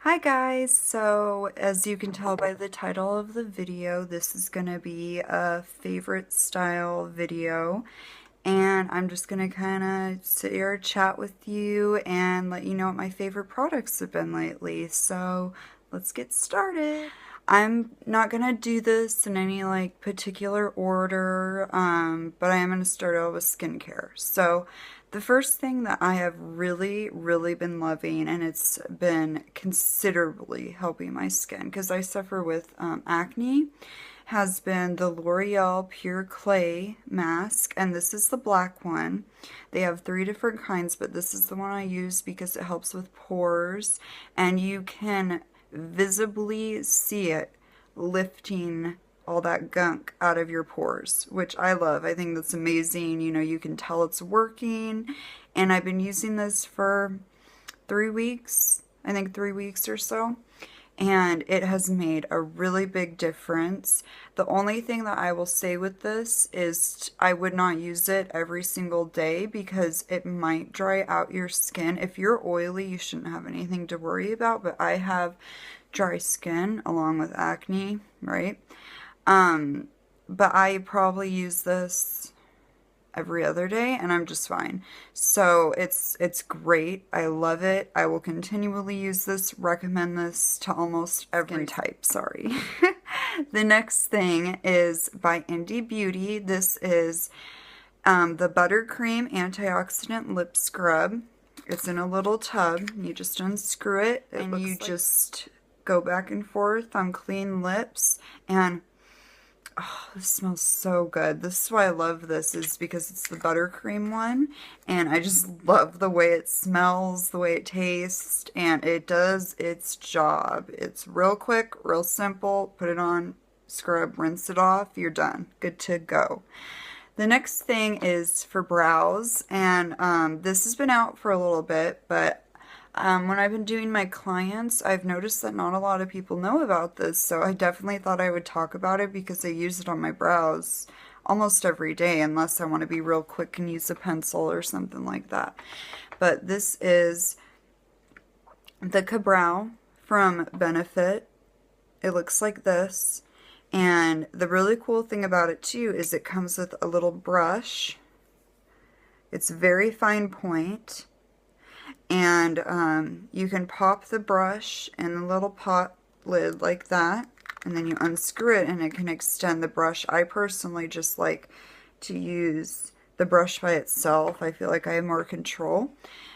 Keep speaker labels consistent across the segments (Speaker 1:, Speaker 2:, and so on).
Speaker 1: Hi guys, so as you can tell by the title of the video, this is going to be a favorite style video, and I'm just going to kind of sit here, chat with you, and let you know what my favorite products have been lately. So let's get started. I'm not going to do this in any particular order, but I am going to start out with skincare. So the first thing that I have really been loving, and it's been considerably helping my skin because I suffer with acne, has been the L'Oreal Pure Clay Mask, and this is the black one. They have 3 different kinds, but this is the one I use because it helps with pores, and you can visibly see it lifting all that gunk out of your pores, which I love. I think that's amazing. You know, you can tell it's working, and I've been using this for 3 weeks, I think 3 weeks or so, and it has made a really big difference. The only thing that I will say with this is I would not use it every single day because it might dry out your skin. If you're oily, you shouldn't have anything to worry about, but I have dry skin along with acne, right? But I probably use this every other day and I'm just fine. So it's great. I love it. I will continually use this, recommend this to almost every type, sorry. The next thing is by Indie Beauty. This is the Buttercream Antioxidant Lip Scrub. It's in a little tub. You just unscrew it and you just go back and forth on clean lips, and oh, this smells so good. This is why I love this, is because it's the buttercream one, and I just love the way it smells, the way it tastes, and it does its job. It's real quick, real simple. Put it on, scrub, rinse it off, you're done. Good to go. The next thing is for brows, and this has been out for a little bit, but when I've been doing my clients, I've noticed that not a lot of people know about this, so I definitely thought I would talk about it because I use it on my brows almost every day, unless I want to be real quick and use a pencil or something like that. But this is the Ka-Brow from Benefit. It looks like this, and the really cool thing about it too is it comes with a little brush. It's very fine point. And you can pop the brush in the little pot lid like that, and then you unscrew it and it can extend the brush. I personally just like to use the brush by itself. I feel like I have more control.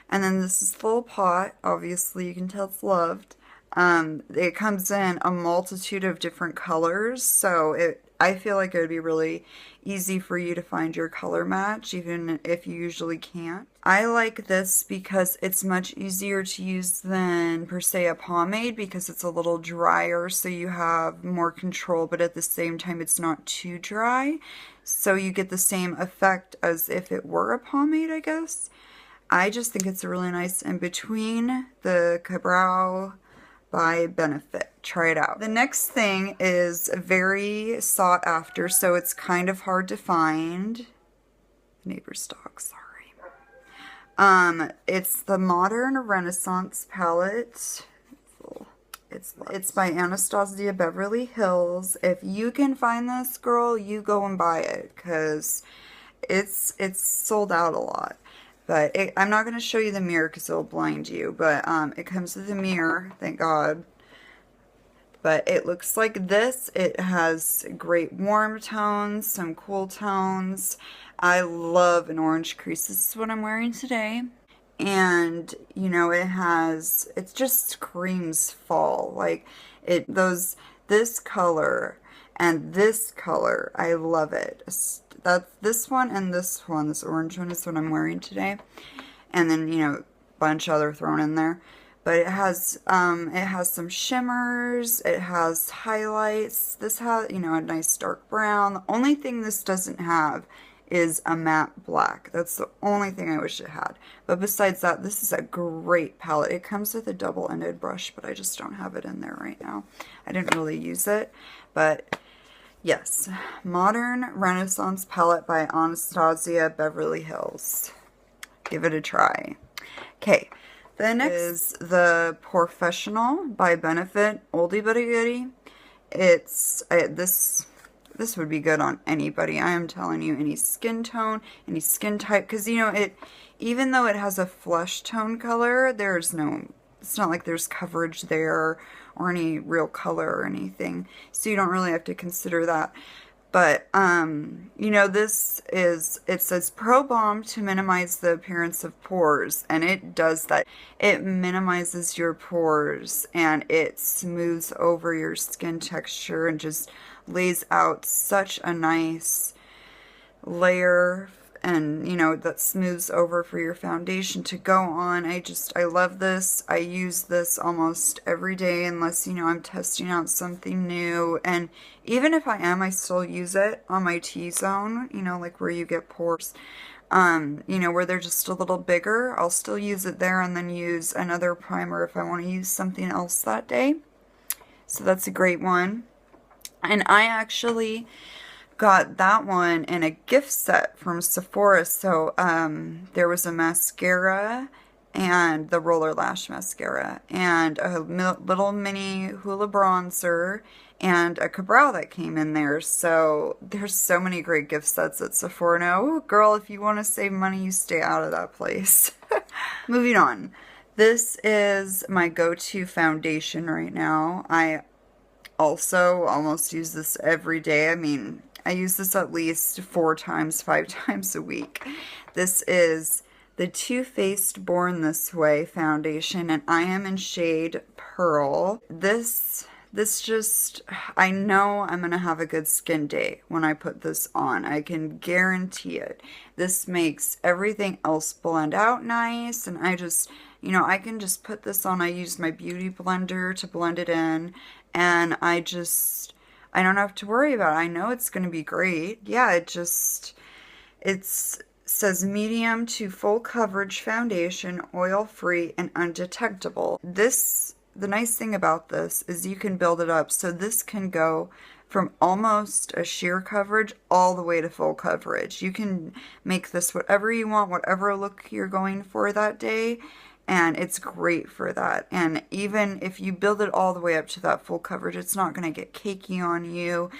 Speaker 1: And then this is the little pot. Obviously you can tell it's loved. It comes in a multitude of different colors, so I feel like it would be really easy for you to find your color match, even if you usually can't. I like this because it's much easier to use than, per se, a pomade, because it's a little drier, so you have more control, but at the same time it's not too dry, so you get the same effect as if it were a pomade, I guess. I just think it's a really nice in-between. The Ka-Brow by Benefit. Try it out. The next thing is very sought after, so it's kind of hard to find. Neighbor's dog, sorry. It's the Modern Renaissance palette. It's by Anastasia Beverly Hills. If you can find this, girl, you go and buy it, because it's sold out a lot. But I'm not going to show you the mirror because it'll blind you. But it comes with a mirror, thank God. But it looks like this. It has great warm tones, some cool tones. I love an orange crease. This is what I'm wearing today. And, you know, it just screams fall. Like, this color and this color, I love it. That's this one and this one. This orange one is what I'm wearing today. And then, you know, a bunch other thrown in there. But it has some shimmers. It has highlights. This has, you know, a nice dark brown. The only thing this doesn't have is a matte black. That's the only thing I wish it had. But besides that, this is a great palette. It comes with a double-ended brush, but I just don't have it in there right now. I didn't really use it, but yes, Modern Renaissance palette by Anastasia Beverly Hills. Give it a try. Okay, The next is the Porefessional by Benefit Oldie But a Goodie. This would be good on anybody. I am telling you, any skin tone, any skin type, because you know even though it has a flesh tone color, it's not like there's coverage there or any real color or anything, so you don't really have to consider that. But, you know, it says Pro Balm to minimize the appearance of pores, and it does that. It minimizes your pores, and it smooths over your skin texture and just lays out such a nice layer, and, you know, that smooths over for your foundation to go on. I love this. I use this almost every day unless, you know, I'm testing out something new. And even if I am, I still use it on my T-zone, you know, like where you get pores, you know, where they're just a little bigger. I'll still use it there and then use another primer if I want to use something else that day. So that's a great one. And I actually got that one in a gift set from Sephora. So there was a mascara and the roller lash mascara and a little mini Hoola bronzer and a Cabral that came in there. So there's so many great gift sets at Sephora now. Ooh, girl, if you want to save money, you stay out of that place. Moving on. This is my go-to foundation right now. I also almost use this every day. I mean, I use this at least 4 times, 5 times a week. This is the Too Faced Born This Way foundation, and I am in shade Pearl. This just, I know I'm going to have a good skin day when I put this on. I can guarantee it. This makes everything else blend out nice, and I just, you know, I can just put this on. I use my beauty blender to blend it in, and I don't have to worry about it. I know it's going to be great. Yeah, it says medium to full coverage foundation, oil-free and undetectable. The nice thing about this is you can build it up. So this can go from almost a sheer coverage all the way to full coverage. You can make this whatever you want, whatever look you're going for that day. And it's great for that. And even if you build it all the way up to that full coverage, it's not going to get cakey on you.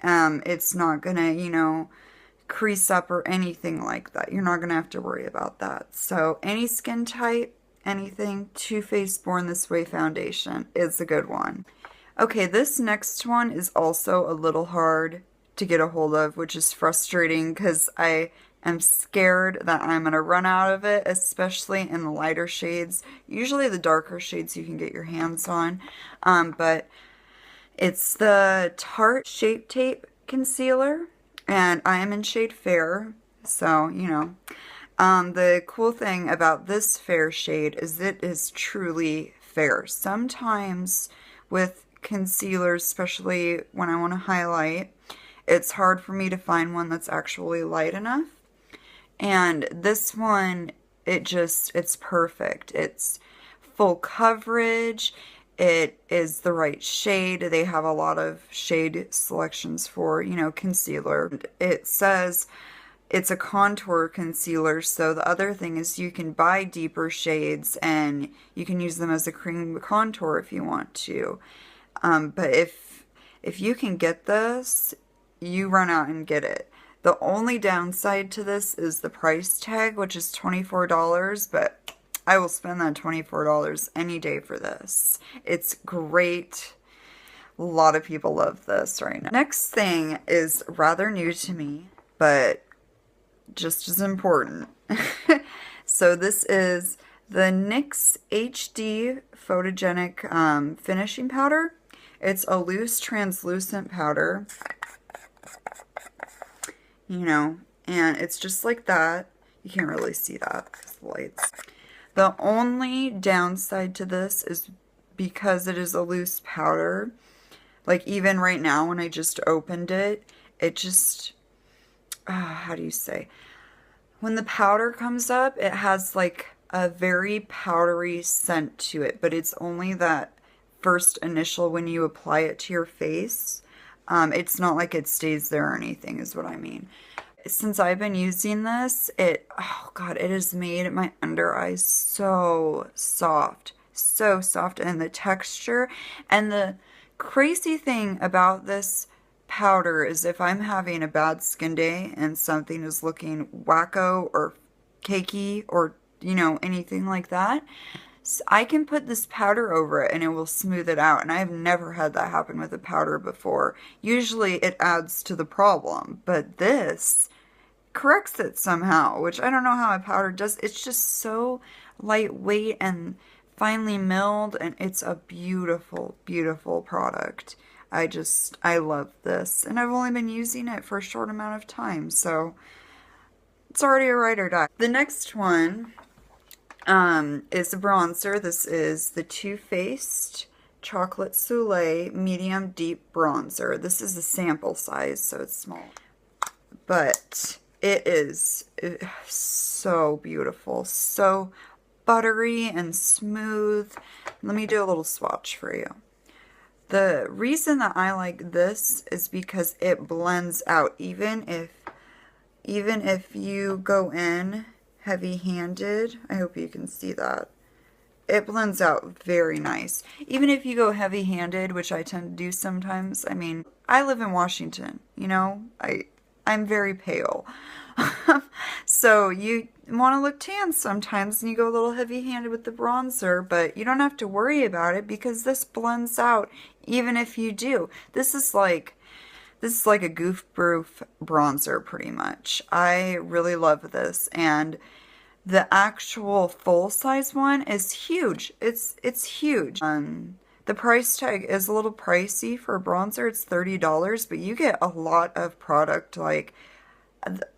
Speaker 1: It's not going to, you know, crease up or anything like that. You're not going to have to worry about that. So any skin type, anything, Too Faced Born This Way foundation is a good one. Okay, this next one is also a little hard to get a hold of, which is frustrating because I'm scared that I'm going to run out of it, especially in the lighter shades. Usually the darker shades you can get your hands on, but it's the Tarte Shape Tape Concealer, and I am in shade Fair, so, you know. The cool thing about this fair shade is it is truly fair. Sometimes with concealers, especially when I want to highlight, it's hard for me to find one that's actually light enough. And this one, it's perfect. It's full coverage. It is the right shade. They have a lot of shade selections for, you know, concealer. It says it's a contour concealer, so the other thing is you can buy deeper shades and you can use them as a cream contour if you want to. But if you can get this, you run out and get it. The only downside to this is the price tag, which is $24, but I will spend that $24 any day for this. It's great. A lot of people love this right now. Next thing is rather new to me, but just as important. So this is the NYX HD Photogenic Finishing Powder. It's a loose translucent powder. You know, and it's just like that. You can't really see that because the lights. The only downside to this is because it is a loose powder. Like even right now when I just opened it, it just, how do you say? When the powder comes up, it has like a very powdery scent to it, but it's only that first initial when you apply it to your face. It's not like it stays there or anything is what I mean. Since I've been using this, oh God, it has made my under eyes so soft. So soft. And the texture. And the crazy thing about this powder is if I'm having a bad skin day and something is looking wacko or cakey or, anything like that, I can put this powder over it and it will smooth it out. And I've never had that happen with a powder before. Usually it adds to the problem, but this corrects it somehow, which I don't know how a powder does. It's just so lightweight and finely milled, and it's a beautiful, beautiful product. I love this. And I've only been using it for a short amount of time, so it's already a ride or die. The next one is a bronzer. This is the Too Faced Chocolate Soleil Medium Deep Bronzer. This is a sample size, so it's small. But it is so beautiful, so buttery and smooth. Let me do a little swatch for you. The reason that I like this is because it blends out. Even if you go in heavy-handed, I hope you can see that. It blends out very nice. Even if you go heavy-handed, which I tend to do sometimes. I mean, I live in Washington, I'm very pale. So you want to look tan sometimes and you go a little heavy-handed with the bronzer, but you don't have to worry about it because this blends out even if you do. This is like a goof-proof bronzer pretty much. I really love this, and the actual full-size one is huge. It's huge. The price tag is a little pricey for a bronzer. It's $30, but you get a lot of product. Like,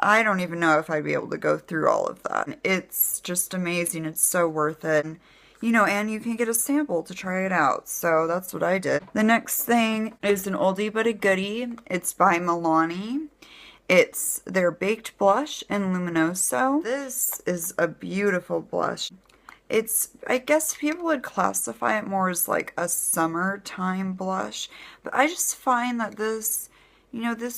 Speaker 1: I don't even know if I'd be able to go through all of that. It's just amazing. It's so worth it. And you can get a sample to try it out. So that's what I did. The next thing is an oldie but a goodie. It's by Milani. It's their Baked Blush in Luminoso. This is a beautiful blush. I guess people would classify it more as like a summertime blush. But I just find that this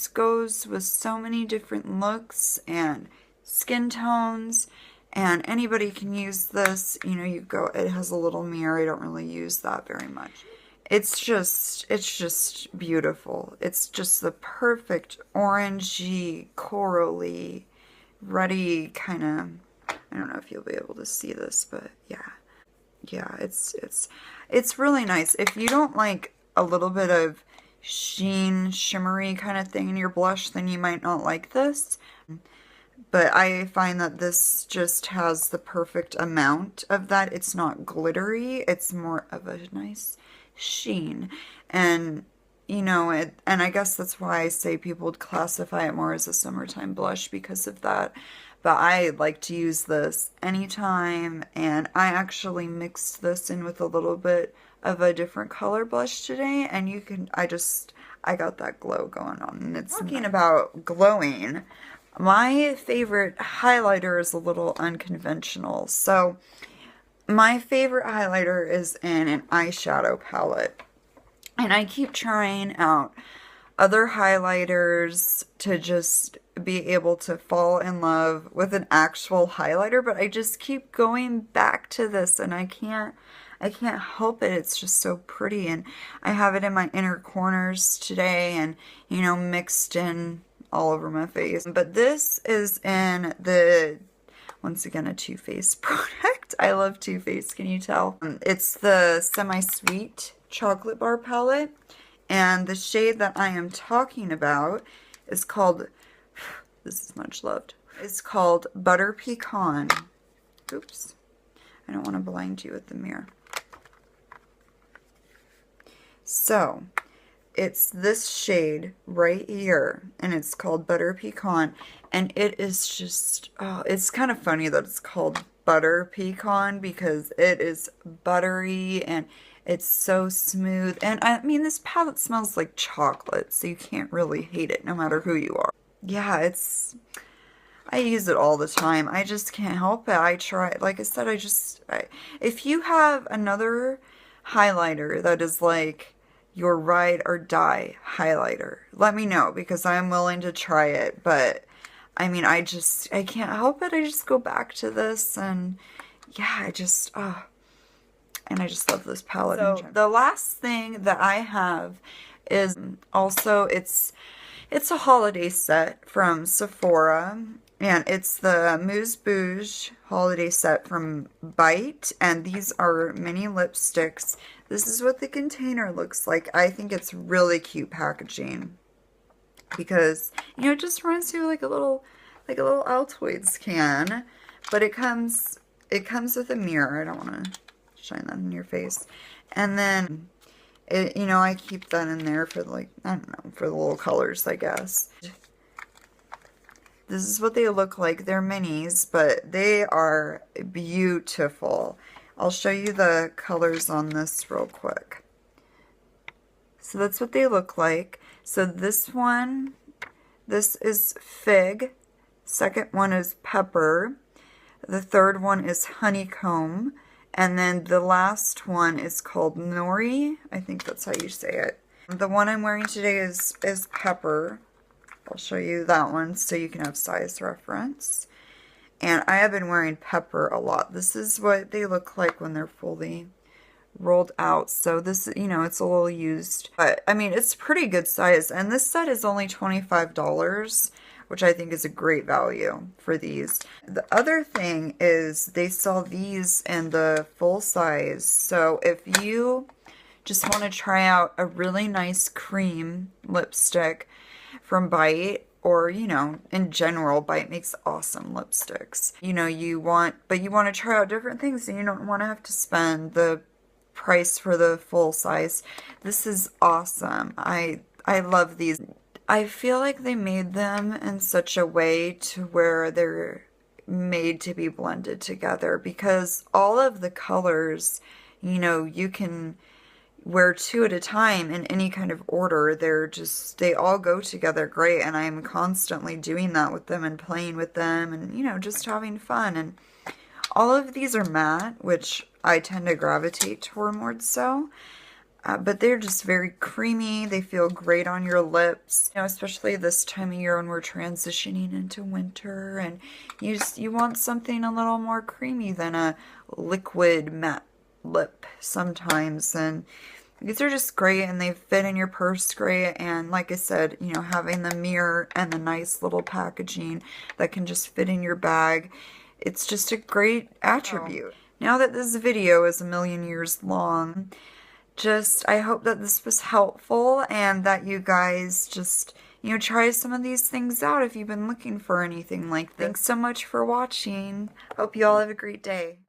Speaker 1: goes with so many different looks and skin tones, and anybody can use this. It has a little mirror. I don't really use that very much. It's just beautiful. It's just the perfect orangey, corally, ruddy kind of, I don't know if you'll be able to see this, but yeah. Yeah, it's really nice. If you don't like a little bit of sheen, shimmery kind of thing in your blush, then you might not like this. But I find that this just has the perfect amount of that. It's not glittery. It's more of a nice sheen. And, and I guess that's why I say people would classify it more as a summertime blush because of that. But I like to use this anytime, and I actually mixed this in with a little bit of a different color blush today, and I got that glow going on, and it's talking about glowing. My favorite highlighter is a little unconventional. So my favorite highlighter is in an eyeshadow palette, and I keep trying out other highlighters to just be able to fall in love with an actual highlighter, but I just keep going back to this, and I can't help it. It's just so pretty, and I have it in my inner corners today, and mixed in all over my face. But this is in once again, a Too Faced product. I love Too Faced, can you tell? It's the Semi-Sweet Chocolate Bar Palette, and the shade that I am talking about is called, this is much loved, it's called Butter Pecan. Oops, I don't want to blind you with the mirror. So, it's this shade right here, and it's called Butter Pecan, and it is just, it's kind of funny that it's called Butter Pecan because it is buttery and it's so smooth, and I mean, this palette smells like chocolate, so you can't really hate it no matter who you are. Yeah, I use it all the time. I just can't help it. I try, like I said, if you have another highlighter that is like your ride or die highlighter, let me know because I'm willing to try it. But I mean, I can't help it. I just go back to this, and yeah, and I just love this palette. So the last thing that I have is also, it's a holiday set from Sephora, and it's the Mousse Bouge holiday set from Bite, and these are mini lipsticks. This is what the container looks like. I think it's really cute packaging because, you know, it just reminds you of like a little Altoids can, but it comes with a mirror. I don't want to shine that in your face. And then you know, I keep that in there for like, I don't know, for the little colors, I guess. This is what they look like. They're minis, but they are beautiful. I'll show you the colors on this real quick. So that's what they look like. So this is Fig. Second one is Pepper. The third one is Honeycomb. And then the last one is called Nori. I think that's how you say it. The one I'm wearing today is Pepper. I'll show you that one so you can have size reference. And I have been wearing Pepper a lot. This is what they look like when they're fully rolled out. So this, you know, it's a little used. But, I mean, it's pretty good size. And this set is only $25. Which I think is a great value for these. The other thing is they sell these in the full size. So if you just want to try out a really nice cream lipstick from Bite, or, you know, in general, Bite makes awesome lipsticks. You know, but you want to try out different things and you don't want to have to spend the price for the full size. This is awesome. I love these. I feel like they made them in such a way to where they're made to be blended together, because all of the colors, you know, you can wear 2 at a time in any kind of order. They all go together great, and I'm constantly doing that with them and playing with them and, you know, just having fun. And all of these are matte, which I tend to gravitate toward more so. But they're just very creamy. They feel great on your lips, you know, especially this time of year when we're transitioning into winter, and you want something a little more creamy than a liquid matte lip sometimes. And these are just great, and they fit in your purse great. And like I said, you know, having the mirror and the nice little packaging that can just fit in your bag, it's just a great attribute. Now that this video is a million years long, I hope that this was helpful and that you guys just, you know, try some of these things out if you've been looking for anything like this. Thanks so much for watching. Hope you all have a great day.